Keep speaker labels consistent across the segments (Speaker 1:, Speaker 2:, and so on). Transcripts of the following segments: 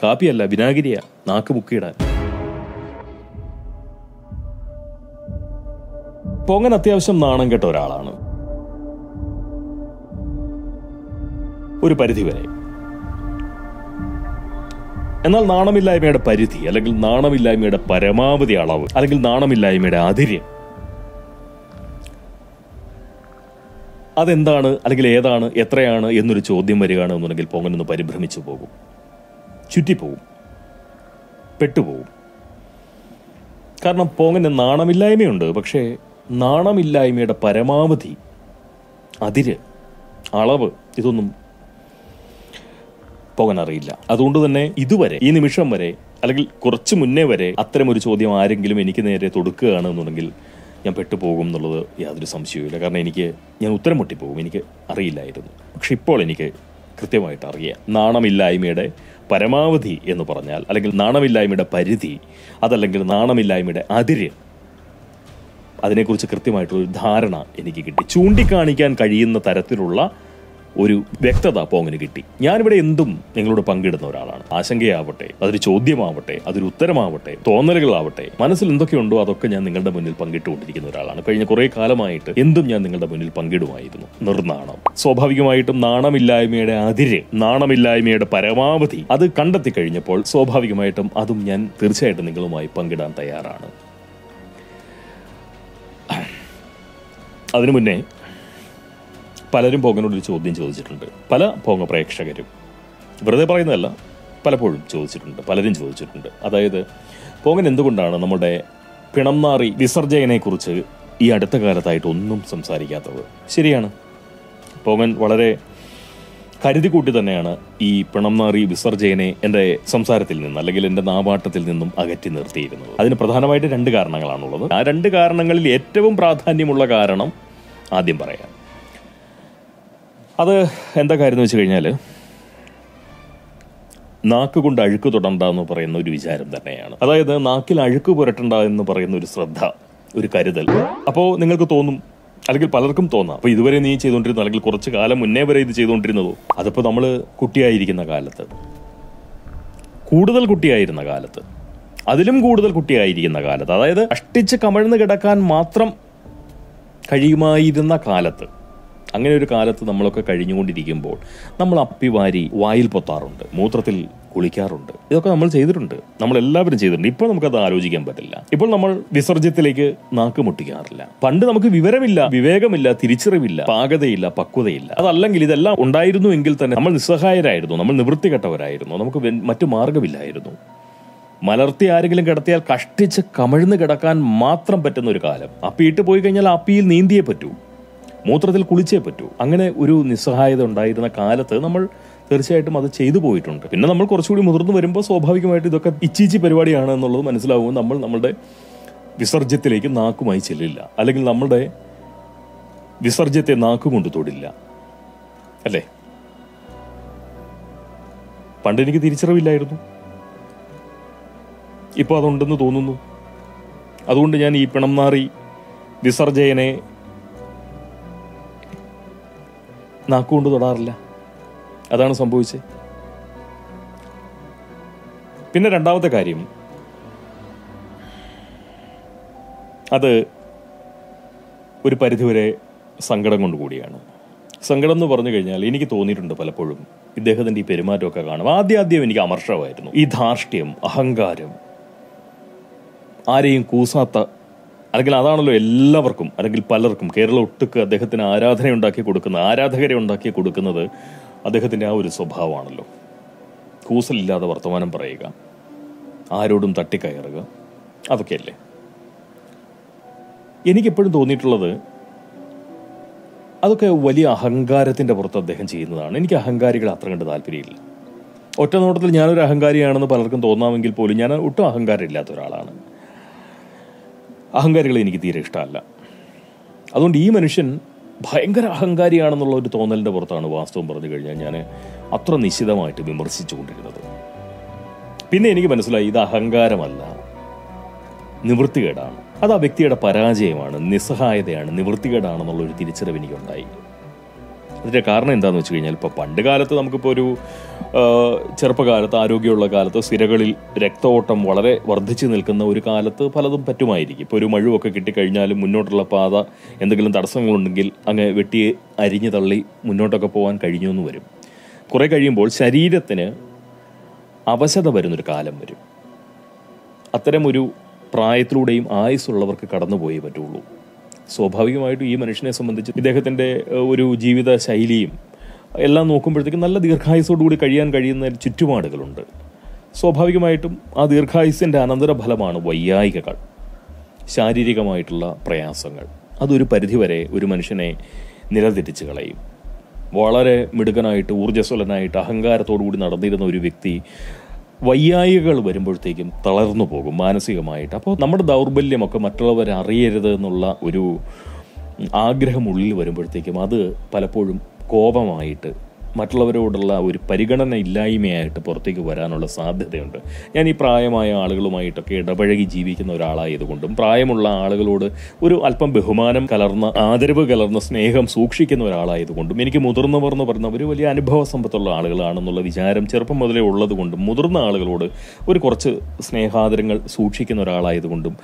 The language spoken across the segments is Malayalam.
Speaker 1: കാപ്പിയല്ല, വിനാഗിരിയാ നാക്ക് മുക്കിയിടാൻ. പൊങ്ങൻ അത്യാവശ്യം നാണം കെട്ട ഒരാളാണ്, ഒരു പരിധിവരെ. എന്നാൽ നാണമില്ലായ്മയുടെ പരിധി, അല്ലെങ്കിൽ നാണമില്ലായ്മയുടെ പരമാവധി അളവ്, അല്ലെങ്കിൽ നാണമില്ലായ്മയുടെ അതിര് അതെന്താണ്, അല്ലെങ്കിൽ ഏതാണ്, എത്രയാണ് എന്നൊരു ചോദ്യം വരികയാണ് എന്നുണ്ടെങ്കിൽ പൊങ്ങനൊന്ന് പരിഭ്രമിച്ചു പോകും, ചുറ്റിപ്പോവും, പെട്ടുപോകും. കാരണം പൊങ്ങന് നാണമില്ലായ്മയുണ്ട്, പക്ഷേ നാണമില്ലായ്മയുടെ പരമാവധി, അതിര്, അളവ് ഇതൊന്നും പൊങ്ങനറിയില്ല. അതുകൊണ്ട് തന്നെ ഇതുവരെ, ഈ നിമിഷം വരെ, അല്ലെങ്കിൽ കുറച്ച് മുന്നേ വരെ അത്തരമൊരു ചോദ്യം ആരെങ്കിലും എനിക്ക് നേരെ തൊടുക്കുകയാണെന്നുണ്ടെങ്കിൽ ഞാൻ പെട്ടുപോകും എന്നുള്ളത് യാതൊരു സംശയവുമില്ല. കാരണം ഞാൻ ഉത്തരം മുട്ടിപ്പോകും, എനിക്ക് അറിയില്ലായിരുന്നു. പക്ഷെ ഇപ്പോൾ എനിക്ക് കൃത്യമായിട്ട് അറിയാം. നാണമില്ലായ്മയുടെ പരമാവധി എന്ന് പറഞ്ഞാൽ, അല്ലെങ്കിൽ നാണമില്ലായ്മയുടെ പരിധി, അതല്ലെങ്കിൽ നാണമില്ലായ്മയുടെ അതിര്, അതിനെക്കുറിച്ച് കൃത്യമായിട്ടൊരു ധാരണ എനിക്ക് കിട്ടി. ചൂണ്ടിക്കാണിക്കാൻ കഴിയുന്ന തരത്തിലുള്ള ഒരു വ്യക്തത പൊങ്ങന് കിട്ടി. ഞാനിവിടെ എന്തും നിങ്ങളോട് പങ്കിടുന്ന ഒരാളാണ്. ആശങ്കയാവട്ടെ, അതൊരു ചോദ്യമാവട്ടെ, അതൊരു ഉത്തരമാവട്ടെ, തോന്നലുകളാവട്ടെ, മനസ്സിൽ എന്തൊക്കെയുണ്ടോ അതൊക്കെ ഞാൻ നിങ്ങളുടെ മുന്നിൽ പങ്കിട്ടുകൊണ്ടിരിക്കുന്ന ഒരാളാണ്. കഴിഞ്ഞ കുറെ കാലമായിട്ട് എന്തും ഞാൻ നിങ്ങളുടെ മുന്നിൽ പങ്കിടുമായിരുന്നു. നിർനാണം. സ്വാഭാവികമായിട്ടും നാണമില്ലായ്മയുടെ അതിര്, നാണമില്ലായ്മയുടെ പരമാവധി അത് കണ്ടെത്തി കഴിഞ്ഞപ്പോൾ സ്വാഭാവികമായിട്ടും അതും ഞാൻ തീർച്ചയായിട്ടും നിങ്ങളുമായി പങ്കിടാൻ തയ്യാറാണ്. അതിനു മുന്നേ പലരും പൊങ്ങനോടൊരു ചോദ്യം ചോദിച്ചിട്ടുണ്ട്. പല പൊങ്ങ പ്രേക്ഷകരും, വെറുതെ പറയുന്നതല്ല, പലപ്പോഴും ചോദിച്ചിട്ടുണ്ട്, പലരും ചോദിച്ചിട്ടുണ്ട്. അതായത് പൊങ്ങൻ എന്തുകൊണ്ടാണ് നമ്മുടെ പിണംനാറി വിസർജനയെക്കുറിച്ച് ഈ അടുത്ത കാലത്തായിട്ട് ഒന്നും സംസാരിക്കാത്തത്? ശരിയാണ്, പൊങ്ങൻ വളരെ കരുതിക്കൂട്ടി തന്നെയാണ് ഈ പിണംനാറി വിസർജനെ എൻ്റെ സംസാരത്തിൽ നിന്ന്, അല്ലെങ്കിൽ എൻ്റെ നാവാട്ടത്തിൽ നിന്നും അകറ്റി നിർത്തിയിരുന്നത്. അതിന് പ്രധാനമായിട്ട് 2 കാരണങ്ങളാണുള്ളത്. ആ 2 കാരണങ്ങളിൽ ഏറ്റവും പ്രാധാന്യമുള്ള കാരണം ആദ്യം പറയാം. അത് എന്താ കാര്യം എന്ന് വെച്ച് കഴിഞ്ഞാൽ, നാക്ക് കൊണ്ട് അഴുക്ക് തൊടണ്ട എന്ന് പറയുന്ന ഒരു വിചാരം തന്നെയാണ്. അതായത് നാക്കിൽ അഴുക്ക് പുരട്ടണ്ട എന്ന് പറയുന്ന ഒരു ശ്രദ്ധ, ഒരു കരുതൽ. അപ്പോൾ നിങ്ങൾക്ക് തോന്നും, അല്ലെങ്കിൽ പലർക്കും തോന്നാം, അപ്പോൾ ഇതുവരെ നീ ചെയ്തുകൊണ്ടിരുന്ന, അല്ലെങ്കിൽ കുറച്ച് കാലം മുന്നേ വരെ ഇത് ചെയ്തുകൊണ്ടിരുന്നതോ? അതിപ്പോൾ നമ്മൾ കുട്ടിയായിരിക്കുന്ന കാലത്ത്, കൂടുതൽ കുട്ടിയായിരുന്ന കാലത്ത്, അതിലും കൂടുതൽ കുട്ടിയായിരിക്കുന്ന കാലത്ത്, അതായത് അഷ്ടിച്ച് കമഴ്ന്ന് കിടക്കാൻ മാത്രം കഴിയുമായിരുന്ന കാലത്ത്, അങ്ങനെ ഒരു കാലത്ത് നമ്മളൊക്കെ കഴിഞ്ഞുകൊണ്ടിരിക്കുമ്പോൾ നമ്മൾ അപ്പിവാരി വായിൽ പൊത്താറുണ്ട്, മൂത്രത്തിൽ കുളിക്കാറുണ്ട്. ഇതൊക്കെ നമ്മൾ ചെയ്തിട്ടുണ്ട്, നമ്മളെല്ലാവരും ചെയ്തിട്ടുണ്ട്. ഇപ്പോൾ നമുക്കത് ആലോചിക്കാൻ പറ്റില്ല. ഇപ്പോൾ നമ്മൾ വിസർജ്യത്തിലേക്ക് നാക്ക് മുട്ടിക്കാറില്ല. പണ്ട് നമുക്ക് വിവരമില്ല, വിവേകമില്ല, തിരിച്ചറിവില്ല, പാകതയില്ല, പക്വതയില്ല. അതല്ലെങ്കിൽ ഇതെല്ലാം ഉണ്ടായിരുന്നു എങ്കിൽ തന്നെ നമ്മൾ നിസ്സഹായരായിരുന്നു, നമ്മൾ നിവൃത്തികെട്ടവരായിരുന്നു, നമുക്ക് മറ്റു മാർഗമില്ലായിരുന്നു. മലർത്തി ആരെങ്കിലും കിടത്തിയാൽ കഷ്ടിച്ച് കമഴ്ന്ന് കിടക്കാൻ മാത്രം പറ്റുന്ന ഒരു കാലം. അപ്പിയിട്ട് പോയി കഴിഞ്ഞാൽ അപ്പിയിൽ നീന്തിയേ പറ്റൂ, മൂത്രത്തിൽ കുളിച്ചേ പറ്റൂ. അങ്ങനെ ഒരു നിസ്സഹായത ഉണ്ടായിരുന്ന കാലത്ത് നമ്മൾ തീർച്ചയായിട്ടും അത് ചെയ്തു പോയിട്ടുണ്ട്. പിന്നെ നമ്മൾ കുറച്ചുകൂടി മുതിർന്നു വരുമ്പോൾ സ്വാഭാവികമായിട്ട് ഇതൊക്കെ ഇച്ചീച്ചി പരിപാടിയാണ് എന്നുള്ളത് മനസ്സിലാവുമ്പോൾ നമ്മൾ നമ്മളുടെ വിസർജ്യത്തിലേക്ക് നാക്കുമായി ചെല്ലില്ല, അല്ലെങ്കിൽ നമ്മളുടെ വിസർജ്യത്തെ നാക്കുകൊണ്ട് തൊടില്ല, അല്ലേ? പണ്ട് എനിക്ക് തിരിച്ചറിവില്ലായിരുന്നു, ഇപ്പോൾ അതുണ്ടെന്ന് തോന്നുന്നു. അതുകൊണ്ട് ഞാൻ ഈ പിണംനാറി വിസർജനെ നാക്കുകൊണ്ട് തൊടാറില്ല. അതാണ് സംഭവിച്ചത്. പിന്നെ രണ്ടാമത്തെ കാര്യം, അത് ഒരു പരിധിവരെ സങ്കടം കൊണ്ടുകൂടിയാണ്. സങ്കടം എന്ന് പറഞ്ഞു കഴിഞ്ഞാൽ എനിക്ക് തോന്നിയിട്ടുണ്ട് പലപ്പോഴും ഇദ്ദേഹത്തിൻ്റെ ഈ പെരുമാറ്റമൊക്കെ കാണും. ആദ്യം എനിക്ക് അമർഷമായിരുന്നു. ഈ ധാർഷ്ട്യം, അഹങ്കാരം, ആരെയും കൂസാത്ത, അല്ലെങ്കിൽ അതാണല്ലോ എല്ലാവർക്കും, അല്ലെങ്കിൽ പലർക്കും, കേരളം ഒട്ടുക്ക് അദ്ദേഹത്തിന് ആരാധകരെ ഉണ്ടാക്കി കൊടുക്കുന്നത് അദ്ദേഹത്തിൻ്റെ ആ ഒരു സ്വഭാവമാണല്ലോ. കൂസലില്ലാതെ വർത്തമാനം പറയുക, ആരോടും തട്ടിക്കയറുക, അതൊക്കെയല്ലേ. എനിക്കെപ്പോഴും തോന്നിയിട്ടുള്ളത് അതൊക്കെ വലിയ അഹങ്കാരത്തിൻ്റെ പുറത്ത് അദ്ദേഹം ചെയ്യുന്നതാണ്. എനിക്ക് അഹങ്കാരികളെ അത്ര കണ്ട് താല്പര്യമില്ല. ഒറ്റ നോട്ടത്തിൽ ഞാനൊരു അഹങ്കാരിയാണെന്ന് പലർക്കും തോന്നാമെങ്കിൽ പോലും ഞാൻ ഒട്ടും അഹങ്കാരം ഇല്ലാത്ത ഒരാളാണ്. അഹങ്കാരികളെ എനിക്ക് തീരെ ഇഷ്ടമല്ല. അതുകൊണ്ട് ഈ മനുഷ്യൻ ഭയങ്കര അഹങ്കാരിയാണെന്നുള്ള ഒരു തോന്നലിൻ്റെ പുറത്താണ് വാസ്തവം പറഞ്ഞു കഴിഞ്ഞാൽ ഞാൻ അത്ര നിശ്ചിതമായിട്ട് വിമർശിച്ചുകൊണ്ടിരുന്നത്. പിന്നെ എനിക്ക് മനസ്സിലായി, ഇത് അഹങ്കാരമല്ല, നിവൃത്തികേടാണ്. അത് ആ വ്യക്തിയുടെ പരാജയമാണ്, നിസ്സഹായതയാണ്, നിവൃത്തികേടാണെന്നുള്ളൊരു തിരിച്ചറിവ് എനിക്കുണ്ടായി. അതിൻ്റെ കാരണം എന്താണെന്ന് വെച്ച് കഴിഞ്ഞാൽ, ഇപ്പോൾ പണ്ട് കാലത്ത് നമുക്കിപ്പോൾ ഒരു ചെറുപ്പകാലത്ത് ആരോഗ്യമുള്ള കാലത്ത് സിരകളിൽ രക്തഓട്ടം വളരെ വർദ്ധിച്ചു നിൽക്കുന്ന ഒരു കാലത്ത് പലതും പറ്റുമായിരിക്കും. ഇപ്പോൾ ഒരു മഴുവൊക്കെ കിട്ടിക്കഴിഞ്ഞാലും മുന്നോട്ടുള്ള പാത എന്തെങ്കിലും തടസ്സങ്ങളുണ്ടെങ്കിൽ അങ്ങ് വെട്ടി അരിഞ്ഞു തള്ളി മുന്നോട്ടൊക്കെ പോകാൻ കഴിഞ്ഞു എന്ന് വരും. കുറേ കഴിയുമ്പോൾ ശരീരത്തിന് അവശത വരുന്നൊരു കാലം വരും. അത്തരമൊരു പ്രായത്തിലൂടെയും ആയുസ്സുള്ളവർക്ക് കടന്നുപോയേ പറ്റുള്ളൂ. സ്വാഭാവികമായിട്ടും ഈ മനുഷ്യനെ സംബന്ധിച്ച് ഇദ്ദേഹത്തിൻ്റെ ഒരു ജീവിത ശൈലിയും എല്ലാം നോക്കുമ്പോഴത്തേക്കും നല്ല ദീർഘായുസ്സോടുകൂടി കഴിയാൻ കഴിയുന്ന ചുറ്റുപാടുകളുണ്ട്. സ്വാഭാവികമായിട്ടും ആ ദീർഘായുസ്സിൻ്റെ അനന്തരഫലമാണ് വൈയായികകൾ, ശാരീരികമായിട്ടുള്ള പ്രയാസങ്ങൾ. അതൊരു പരിധിവരെ ഒരു മനുഷ്യനെ നിലതെറ്റിച്ച് കളയും. വളരെ മിടുക്കനായിട്ട് ഊർജ്ജസ്വലനായിട്ട് അഹങ്കാരത്തോടു കൂടി നടന്നിരുന്ന ഒരു വ്യക്തി വൈയായികൾ വരുമ്പോഴത്തേക്കും തളർന്നു പോകും മാനസികമായിട്ട്. അപ്പോൾ നമ്മുടെ ദൗർബല്യമൊക്കെ മറ്റുള്ളവർ അറിയരുത് എന്നുള്ള ഒരു ആഗ്രഹം ഉള്ളിൽ വരുമ്പോഴത്തേക്കും അത് പലപ്പോഴും കോപമായിട്ട് മറ്റുള്ളവരോടുള്ള ഒരു പരിഗണന ഇല്ലായ്മയായിട്ട് പുറത്തേക്ക് വരാനുള്ള സാധ്യതയുണ്ട്. ഞാൻ ഈ പ്രായമായ ആളുകളുമായിട്ടൊക്കെ ഇടപഴകി ജീവിക്കുന്ന ഒരാളായതുകൊണ്ടും പ്രായമുള്ള ആളുകളോട് ഒരു അല്പം ബഹുമാനം കലർന്ന ആദരവ് കലർന്ന സ്നേഹം സൂക്ഷിക്കുന്ന ഒരാളായതുകൊണ്ടും എനിക്ക് മുതിർന്നവർ എന്ന് പറയുന്നവർ വലിയ അനുഭവ സമ്പത്തുള്ള ആളുകളാണെന്നുള്ള വിചാരം ചെറുപ്പം മുതലേ ഉള്ളതുകൊണ്ടും മുതിർന്ന ആളുകളോട് ഒരു കുറച്ച് സ്നേഹാദരങ്ങൾ സൂക്ഷിക്കുന്ന ഒരാളായതുകൊണ്ടും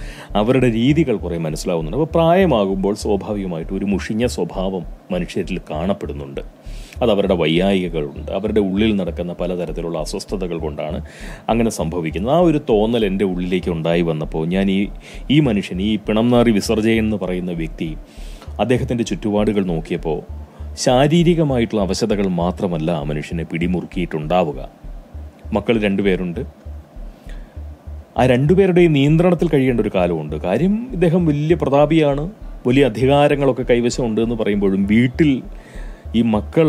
Speaker 1: അവരുടെ രീതികൾ കുറേ മനസ്സിലാവുന്നുണ്ട്. അപ്പോൾ പ്രായമാകുമ്പോൾ സ്വാഭാവികമായിട്ടും ഒരു മുഷിഞ്ഞ സ്വഭാവം മനുഷ്യരിൽ കാണപ്പെടുന്നുണ്ട്. അത് അവരുടെ വൈയായികകളുണ്ട്, അവരുടെ ഉള്ളിൽ നടക്കുന്ന പലതരത്തിലുള്ള അസ്വസ്ഥതകൾ കൊണ്ടാണ് അങ്ങനെ സംഭവിക്കുന്നത്. ആ ഒരു തോന്നൽ എൻ്റെ ഉള്ളിലേക്ക് ഉണ്ടായി വന്നപ്പോൾ ഞാൻ ഈ മനുഷ്യൻ, ഈ പിണംനാറി വിസർജയൻ എന്ന് പറയുന്ന വ്യക്തി, അദ്ദേഹത്തിൻ്റെ ചുറ്റുപാടുകൾ നോക്കിയപ്പോൾ ശാരീരികമായിട്ടുള്ള അവശതകൾ മാത്രമല്ല ആ മനുഷ്യനെ പിടിമുറുക്കിയിട്ടുണ്ടാവുക. മക്കൾ 2 പേരുണ്ട്. ആ 2 പേരുടെയും നിയന്ത്രണത്തിൽ കഴിയേണ്ട ഒരു കാലമുണ്ട്. കാര്യം ഇദ്ദേഹം വലിയ പ്രതാപിയാണ്, വലിയ അധികാരങ്ങളൊക്കെ കൈവശമുണ്ട് എന്ന് പറയുമ്പോഴും വീട്ടിൽ ഈ മക്കൾ,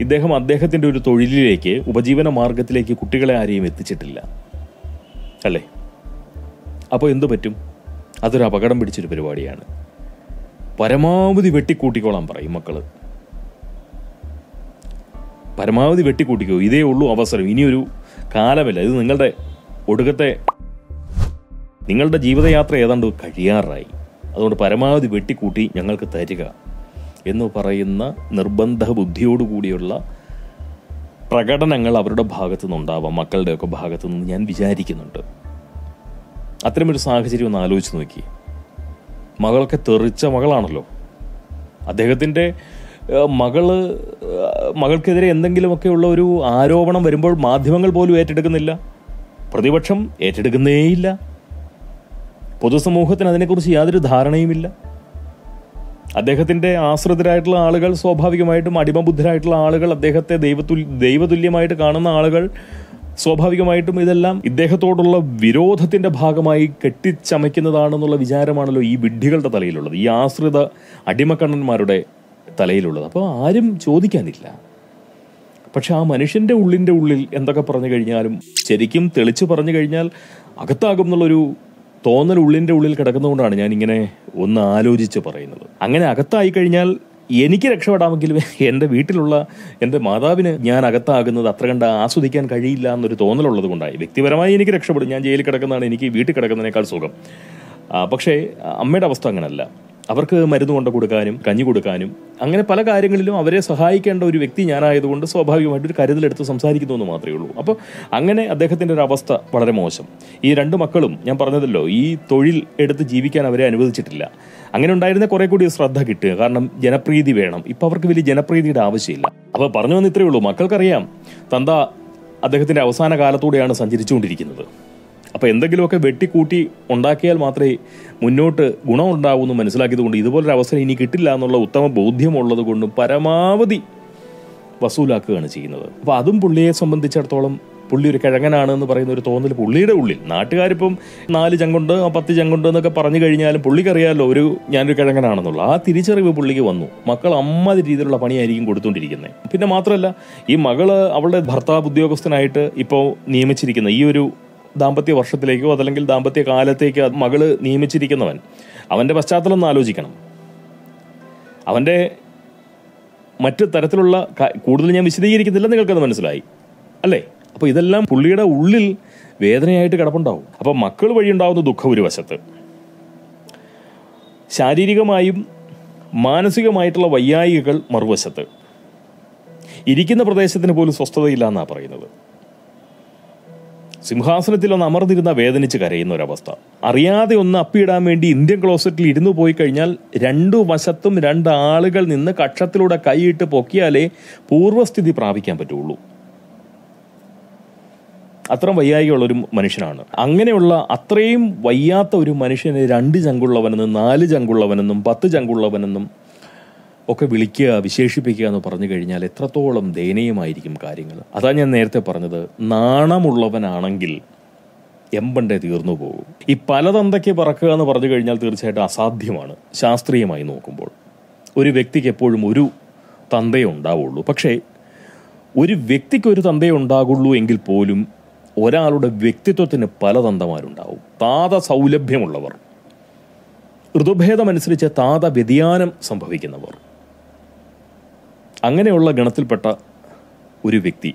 Speaker 1: ഇദ്ദേഹം അദ്ദേഹത്തിൻ്റെ ഒരു തൊഴിലിലേക്ക്, ഉപജീവന മാർഗത്തിലേക്ക് കുട്ടികളെ ആരെയും എത്തിച്ചിട്ടില്ല, അല്ലേ? അപ്പോൾ എന്തു പറ്റും? അതൊരു അപകടം പിടിച്ചൊരു പരിപാടിയാണ്. പരമാവധി വെട്ടിക്കൂട്ടിക്കോളാൻ പറയും മക്കള്. പരമാവധി വെട്ടിക്കൂട്ടിക്കോ, ഇതേ ഉള്ളൂ അവസരം, ഇനിയൊരു കാലമില്ല, ഇത് നിങ്ങളുടെ ഒടുക്കത്തെ, നിങ്ങളുടെ ജീവിതയാത്ര ഏതാണ്ട് കഴിയാറായി, അതുകൊണ്ട് പരമാവധി വെട്ടിക്കൂട്ടി ഞങ്ങൾക്ക് തരിക എന്ന് പറയുന്ന നിർബന്ധ ബുദ്ധിയോടുകൂടിയുള്ള പ്രകടനങ്ങൾ അവരുടെ ഭാഗത്തു നിന്നുണ്ടാവാം, മക്കളുടെയൊക്കെ ഭാഗത്തു നിന്ന് ഞാൻ വിചാരിക്കുന്നുണ്ട്. അത്തരമൊരു സാഹചര്യം ഒന്ന് ആലോചിച്ച് നോക്കി. മകളൊക്കെ തെറിച്ച മകളാണല്ലോ. അദ്ദേഹത്തിൻ്റെ മകൾക്കെതിരെ എന്തെങ്കിലുമൊക്കെയുള്ള ഒരു ആരോപണം വരുമ്പോൾ മാധ്യമങ്ങൾ പോലും ഏറ്റെടുക്കുന്നില്ല, പ്രതിപക്ഷം ഏറ്റെടുക്കുന്നേയില്ല, പൊതുസമൂഹത്തിന് അതിനെക്കുറിച്ച് യാതൊരു ധാരണയുമില്ല. അദ്ദേഹത്തിൻ്റെ ആശ്രിതരായിട്ടുള്ള ആളുകൾ, സ്വാഭാവികമായിട്ടും അടിമബുദ്ധരായിട്ടുള്ള ആളുകൾ, അദ്ദേഹത്തെ ദൈവതുല്യമായിട്ട് കാണുന്ന ആളുകൾ സ്വാഭാവികമായിട്ടും ഇതെല്ലാം ഇദ്ദേഹത്തോടുള്ള വിരോധത്തിൻ്റെ ഭാഗമായി കെട്ടിച്ചമയ്ക്കുന്നതാണെന്നുള്ള വിചാരമാണല്ലോ ഈ വിഡ്ഢികളുടെ തലയിലുള്ളത്, ഈ ആശ്രിത അടിമക്കണ്ണന്മാരുടെ തലയിലുള്ളത്. അപ്പോൾ ആരും ചോദിക്കാനില്ല. പക്ഷെ ആ മനുഷ്യൻ്റെ ഉള്ളിൽ എന്തൊക്കെ പറഞ്ഞു കഴിഞ്ഞാലും, ശരിക്കും തെളിച്ച് പറഞ്ഞു കഴിഞ്ഞാൽ അകത്താകും എന്നുള്ളൊരു തോന്നൽ ഉള്ളിൻ്റെ ഉള്ളിൽ കിടക്കുന്നതുകൊണ്ടാണ് ഞാൻ ഇങ്ങനെ ഒന്ന് ആലോചിച്ച് പറയുന്നത്. അങ്ങനെ അകത്തായി കഴിഞ്ഞാൽ എനിക്ക് രക്ഷപ്പെടാമെങ്കിലും എൻ്റെ വീട്ടിലുള്ള എൻ്റെ മാതാവിന് ഞാൻ അകത്താകുന്നത് അത്ര കണ്ട് ആസ്വദിക്കാൻ കഴിയില്ല എന്നൊരു തോന്നലുള്ളത് കൊണ്ടായി. വ്യക്തിപരമായി എനിക്ക് രക്ഷപ്പെടും, ഞാൻ ജയിലിൽ കിടക്കുന്നതാണ് എനിക്ക് വീട്ടിൽ കിടക്കുന്നതിനേക്കാൾ സുഖം. പക്ഷേ അമ്മയുടെ അവസ്ഥ അങ്ങനല്ല. അവർക്ക് മരുന്ന് കൊണ്ട് കൊടുക്കാനും കഞ്ഞി കൊടുക്കാനും അങ്ങനെ പല കാര്യങ്ങളിലും അവരെ സഹായിക്കേണ്ട ഒരു വ്യക്തി ഞാനായതുകൊണ്ട് സ്വാഭാവികമായിട്ടൊരു കരുതലെടുത്ത് സംസാരിക്കുന്നു എന്ന് മാത്രമേ ഉള്ളൂ. അപ്പോൾ അങ്ങനെ അദ്ദേഹത്തിൻ്റെ ഒരു അവസ്ഥ വളരെ മോശം. ഈ 2 മക്കളും ഞാൻ പറഞ്ഞതല്ലോ, ഈ തൊഴിൽ എടുത്ത് ജീവിക്കാൻ അവരെ അനുവദിച്ചിട്ടില്ല. അങ്ങനെ ഉണ്ടായിരുന്ന കുറെ കൂടി ശ്രദ്ധ കിട്ടുക, കാരണം ജനപ്രീതി വേണം. ഇപ്പം അവർക്ക് വലിയ ജനപ്രീതിയുടെ ആവശ്യമില്ല. അപ്പോൾ പറഞ്ഞു വന്ന് ഇത്രയേ ഉള്ളൂ. മക്കൾക്കറിയാം തന്ത അദ്ദേഹത്തിൻ്റെ അവസാന കാലത്തൂടെയാണ് സഞ്ചരിച്ചുകൊണ്ടിരിക്കുന്നത്. അപ്പോൾ എന്തെങ്കിലുമൊക്കെ വെട്ടിക്കൂട്ടി ഉണ്ടാക്കിയാൽ മാത്രമേ മുന്നോട്ട് ഗുണമുണ്ടാവൂ മനസ്സിലാക്കിയതുകൊണ്ട് ഇതുപോലൊരു അവസരം ഇനി കിട്ടില്ല എന്നുള്ള ഉത്തമ ബോധ്യമുള്ളത് കൊണ്ടും പരമാവധി വസൂലാക്കുകയാണ് ചെയ്യുന്നത്. അപ്പോൾ അതും പുള്ളിയെ സംബന്ധിച്ചിടത്തോളം പുള്ളി ഒരു കിഴങ്ങനാണ് എന്ന് പറയുന്ന ഒരു തോന്നൽ പുള്ളിയുടെ ഉള്ളിൽ. നാട്ടുകാരിപ്പം 4 ചങ്കുണ്ട് 10 ചങ്കുണ്ട് എന്നൊക്കെ പറഞ്ഞു കഴിഞ്ഞാലും പുള്ളിക്കറിയാമല്ലോ ഞാനൊരു കിഴങ്ങനാണെന്നുള്ള ആ തിരിച്ചറിവ് പുള്ളിക്ക് വന്നു. മക്കൾ അമ്മാതിരി രീതിയിലുള്ള പണിയായിരിക്കും കൊടുത്തുകൊണ്ടിരിക്കുന്നത്. പിന്നെ മാത്രമല്ല, ഈ മകള് അവളുടെ ഭർത്താവ് ഉദ്യോഗസ്ഥനായിട്ട് ഇപ്പോൾ നിയമിച്ചിരിക്കുന്ന ഈ ഒരു ദാമ്പത്യ വർഷത്തിലേക്കോ അതല്ലെങ്കിൽ ദാമ്പത്യ കാലത്തേക്കോ മകള് നിയമിച്ചിരിക്കുന്നവൻ, അവൻ്റെ പശ്ചാത്തലം ഒന്ന് ആലോചിക്കണം. അവൻ്റെ മറ്റ് തരത്തിലുള്ള കൂടുതൽ ഞാൻ വിശദീകരിക്കുന്നില്ല, നിങ്ങൾക്കത് മനസ്സിലായി അല്ലേ? അപ്പോൾ ഇതെല്ലാം പുള്ളിയുടെ ഉള്ളിൽ വേദനയായിട്ട് കിടപ്പുണ്ടാവും. അപ്പോൾ മക്കൾ വഴിയുണ്ടാവുന്ന ദുഃഖം ഒരു വശത്ത്, ശാരീരികമായും മാനസികമായിട്ടുള്ള വയ്യായികകൾ മറുവശത്ത്. ഇരിക്കുന്ന പ്രദേശത്തിന് പോലും സ്വസ്ഥതയില്ല എന്നാണ് പറയുന്നത്. സിംഹാസനത്തിൽ ഒന്ന് അമർന്നിരുന്ന വേദനിച്ച് കരയുന്ന ഒരവസ്ഥ. അറിയാതെ ഒന്ന് അപ്പിയിടാൻ വേണ്ടി ഇന്ത്യൻ ക്ലോസറ്റിൽ ഇരുന്നു പോയി കഴിഞ്ഞാൽ 2 വശത്തും 2 ആളുകൾ നിന്ന് കക്ഷത്തിലൂടെ കൈയിട്ട് പൊക്കിയാലേ പൂർവ്വസ്ഥിതി പ്രാപിക്കാൻ പറ്റുള്ളൂ. അത്ര വയ്യായികയുള്ളൊരു മനുഷ്യനാണ്. അങ്ങനെയുള്ള അത്രയും വയ്യാത്ത ഒരു മനുഷ്യനെ 2 ചങ്കുള്ളവനെന്നും 4 ചങ്കുള്ളവനെന്നും 10 ചങ്കുള്ളവനെന്നും ഒക്കെ വിളിക്കുക, വിശേഷിപ്പിക്കുക എന്ന് പറഞ്ഞു കഴിഞ്ഞാൽ എത്രത്തോളം ദയനീയമായിരിക്കും കാര്യങ്ങൾ. അതാ ഞാൻ നേരത്തെ പറഞ്ഞത്, നാണമുള്ളവനാണെങ്കിൽ എമ്പണ്ടേ തീർന്നു പോകും. ഈ പലതന്തയ്ക്ക് പറക്കുക എന്ന് പറഞ്ഞു കഴിഞ്ഞാൽ തീർച്ചയായിട്ടും അസാധ്യമാണ് ശാസ്ത്രീയമായി നോക്കുമ്പോൾ. ഒരു വ്യക്തിക്ക് എപ്പോഴും ഒരു തന്തയേ ഉണ്ടാവുള്ളൂ. പക്ഷേ ഒരു വ്യക്തിക്ക് ഒരു തന്തയേ ഉണ്ടാകുള്ളൂ എങ്കിൽ പോലും ഒരാളുടെ വ്യക്തിത്വത്തിന് പല തന്തമാരുണ്ടാവും. താത സൗലഭ്യമുള്ളവർ, ഋതുഭേദമനുസരിച്ച് താത വ്യതിയാനം സംഭവിക്കുന്നവർ, അങ്ങനെയുള്ള ഗണത്തിൽപ്പെട്ട ഒരു വ്യക്തി.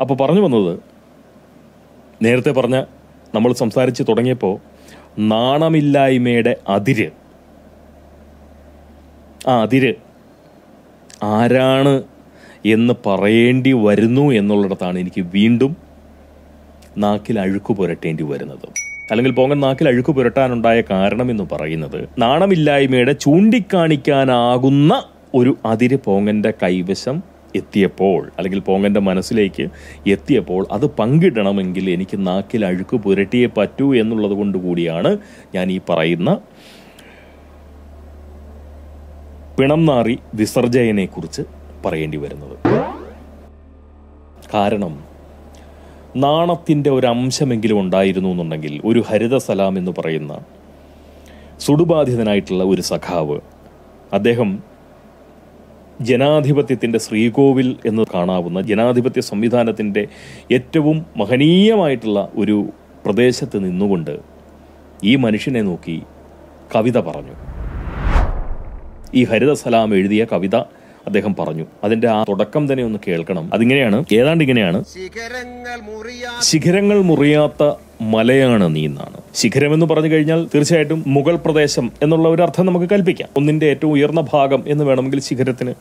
Speaker 1: അപ്പോൾ പറഞ്ഞു വന്നത്, നേരത്തെ പറഞ്ഞ നമ്മൾ സംസാരിച്ച് തുടങ്ങിയപ്പോൾ നാണമില്ലായ്മയുടെ അതിര്, ആ അതിര് ആരാണ് എന്ന് പറയേണ്ടി വരുന്നു എന്നുള്ളിടത്താണ് എനിക്ക് വീണ്ടും നാക്കിൽ അഴുക്ക് പുരട്ടേണ്ടി വരുന്നത്. അല്ലെങ്കിൽ പോങ്ങൻ നാക്കിൽ അഴുക്ക് പുരട്ടാനുണ്ടായ കാരണം എന്ന് പറയുന്നത്, നാണമില്ലായ്മയുടെ ചൂണ്ടിക്കാണിക്കാനാകുന്ന ഒരു അതിര് പോങ്ങന്റെ കൈവശം എത്തിയപ്പോൾ, അല്ലെങ്കിൽ പോങ്ങന്റെ മനസ്സിലേക്ക് എത്തിയപ്പോൾ അത് പങ്കിടണമെങ്കിൽ എനിക്ക് നാക്കിൽ അഴുക്ക് പുരട്ടിയേ പറ്റൂ എന്നുള്ളത് കൊണ്ട് കൂടിയാണ് ഞാൻ ഈ പറയുന്ന പിണം നാറി വിസർജയനെ കുറിച്ച് പറയേണ്ടി വരുന്നത്. കാരണം നാണത്തിൻ്റെ ഒരു അംശമെങ്കിലും ഉണ്ടായിരുന്നു എന്നുണ്ടെങ്കിൽ ഒരു ഹരിത സലാം എന്ന് പറയുന്ന സുടുബാധിതനായിട്ടുള്ള ഒരു സഖാവ്, അദ്ദേഹം ജനാധിപത്യത്തിൻ്റെ ശ്രീകോവിൽ എന്ന് കാണാവുന്ന ജനാധിപത്യ സംവിധാനത്തിൻ്റെ ഏറ്റവും മഹനീയമായിട്ടുള്ള ഒരു പ്രദേശത്ത് നിന്നുകൊണ്ട് ഈ മനുഷ്യനെ നോക്കി കവിത പറഞ്ഞു. ഈ ഹരിത സലാം എഴുതിയ കവിത അദ്ദേഹം പറഞ്ഞു. അതിന്റെ ആ തുടക്കം തന്നെ ഒന്ന് കേൾക്കണം. അതിങ്ങനെയാണ്, ഏതാണ്ട് ഇങ്ങനെയാണ്: ശിഖരങ്ങൾ മുറിയാത്ത മലയാണ് നീ എന്നാണ്. ശിഖരം എന്ന് പറഞ്ഞു കഴിഞ്ഞാൽ തീർച്ചയായിട്ടും മുകൾ പ്രദേശം എന്നുള്ള ഒരു അർത്ഥം നമുക്ക് കൽപ്പിക്കാം. ഒന്നിന്റെ ഏറ്റവും ഉയർന്ന ഭാഗം എന്ന് വേണമെങ്കിൽ ശിഖരത്തിന്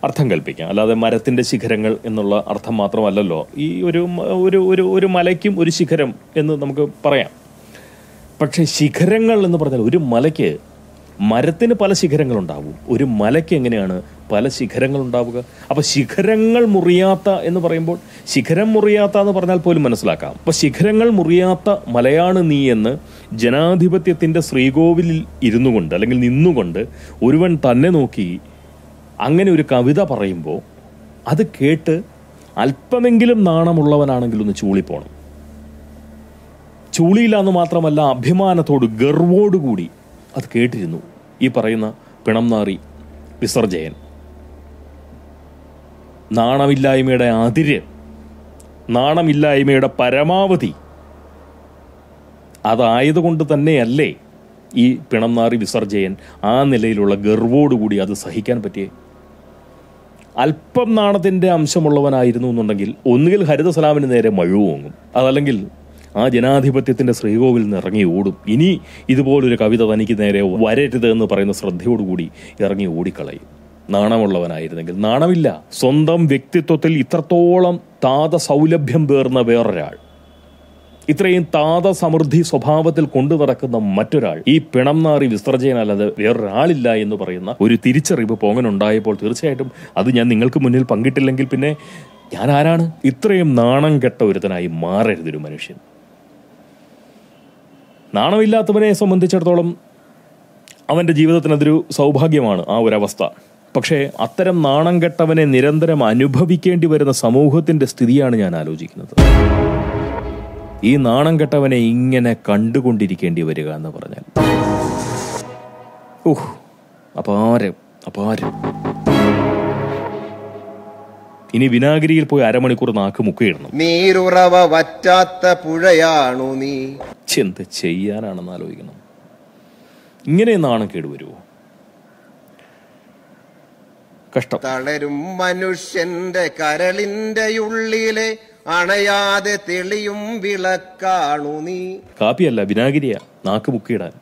Speaker 1: അർത്ഥം കൽപ്പിക്കാം. അല്ലാതെ മരത്തിന്റെ ശിഖരങ്ങൾ എന്നുള്ള അർത്ഥം മാത്രമല്ലല്ലോ ഈ ഒരു മലയ്ക്കും ഒരു ശിഖരം എന്ന് നമുക്ക് പറയാം. പക്ഷെ ശിഖരങ്ങൾ എന്ന് പറഞ്ഞാൽ ഒരു മലയ്ക്ക്, മരത്തിന് പല ശിഖരങ്ങളുണ്ടാവും, ഒരു മലയ്ക്ക് എങ്ങനെയാണ് പല ശിഖരങ്ങൾ ഉണ്ടാവുക? അപ്പൊ ശിഖരങ്ങൾ മുറിയാത്ത എന്ന് പറയുമ്പോൾ, ശിഖരം മുറിയാത്ത എന്ന് പറഞ്ഞാൽ പോലും മനസ്സിലാക്കാം. അപ്പൊ ശിഖരങ്ങൾ മുറിയാത്ത മലയാണ് നീ എന്ന് ജനാധിപത്യത്തിന്റെ ശ്രീകോവിലിൽ ഇരുന്നു കൊണ്ട് അല്ലെങ്കിൽ നിന്നുകൊണ്ട് ഒരുവൻ തന്നെ നോക്കി അങ്ങനെ ഒരു കവിത പറയുമ്പോൾ അത് കേട്ട് അല്പമെങ്കിലും നാണമുള്ളവനാണെങ്കിൽ ഒന്ന് ചൂളിപ്പോണം. ചൂളിയില്ല എന്ന് മാത്രമല്ല, അഭിമാനത്തോട് ഗർവോടുകൂടി അത് കേട്ടിരുന്നു ഈ പറയുന്ന പിണം നാറി വിസർജയൻ. നാണമില്ലായ്മയുടെ അതിര്, നാണമില്ലായ്മയുടെ പരമാവധി അതായതുകൊണ്ട് തന്നെയല്ലേ ഈ പിണം നാറി വിസർജയൻ ആ നിലയിലുള്ള ഗർവോടുകൂടി അത് സഹിക്കാൻ പറ്റിയേ? അല്പം നാണത്തിന്റെ അംശമുള്ളവനായിരുന്നു എന്നുണ്ടെങ്കിൽ ഒന്നുകിൽ ഹരിത സലാമിന് നേരെ മഴുവോങ്ങും, അതല്ലെങ്കിൽ ആ ജനാധിപത്യത്തിന്റെ ശ്രീകോവിൽ നിന്ന് ഇറങ്ങി ഓടും. ഇനി ഇതുപോലൊരു കവിത തനിക്ക് നേരെ വരരുത് എന്ന് പറയുന്ന ശ്രദ്ധയോടുകൂടി ഇറങ്ങി ഓടിക്കളയും. നാണമുള്ളവനായിരുന്നെങ്കിൽ. നാണമില്ല. സ്വന്തം വ്യക്തിത്വത്തിൽ ഇത്രത്തോളം താത സൗലഭ്യം പേർന്ന വേറൊരാൾ, ഇത്രയും താത സമൃദ്ധി സ്വഭാവത്തിൽ കൊണ്ടു നടക്കുന്ന മറ്റൊരാൾ ഈ പിണം നാറി വിസർജയനല്ലാതെ വേറൊരാളില്ല എന്ന് പറയുന്ന ഒരു തിരിച്ചറിവ് പോങ്ങനുണ്ടായപ്പോൾ തീർച്ചയായിട്ടും അത് ഞാൻ നിങ്ങൾക്ക് മുന്നിൽ പങ്കിട്ടില്ലെങ്കിൽ പിന്നെ ഞാൻ ആരാണ്? ഇത്രയും നാണം കെട്ട ഒരുത്തനായി മാറരുതൊരു മനുഷ്യൻ. നാണമില്ലാത്തവനെ സംബന്ധിച്ചിടത്തോളം അവൻ്റെ ജീവിതത്തിന് അതൊരു സൗഭാഗ്യമാണ് ആ ഒരവസ്ഥ. പക്ഷേ അത്തരം നാണം കെട്ടവനെ നിരന്തരം അനുഭവിക്കേണ്ടി വരുന്ന സമൂഹത്തിന്റെ സ്ഥിതിയാണ് ഞാൻ ആലോചിക്കുന്നത്. ഈ നാണം കെട്ടവനെ ഇങ്ങനെ കണ്ടുകൊണ്ടിരിക്കേണ്ടി വരിക എന്ന് പറഞ്ഞാൽ അപാരം അപാരം. ഇനി വിനാഗിരിയിൽ പോയി അരമണിക്കൂർ നാക്ക് മുക്കിയിടണം.
Speaker 2: നീരുറവ വറ്റാത്ത പുഴയാണു നീ.
Speaker 1: എന്ത് ചെയ്യാനാണെന്ന് ആലോചിക്കണം. ഇങ്ങനെ നാണം കേടുവരുമോ? കഷ്ടം.
Speaker 2: തളരും മനുഷ്യന്റെ കരളിന്റെ ഉള്ളിലെ അണയാതെ തെളിയും വിളക്കാണു നീ.
Speaker 1: കാപ്പിയല്ല, വിനാഗിരിയാ നാക്ക് മുക്കിയിടാൻ.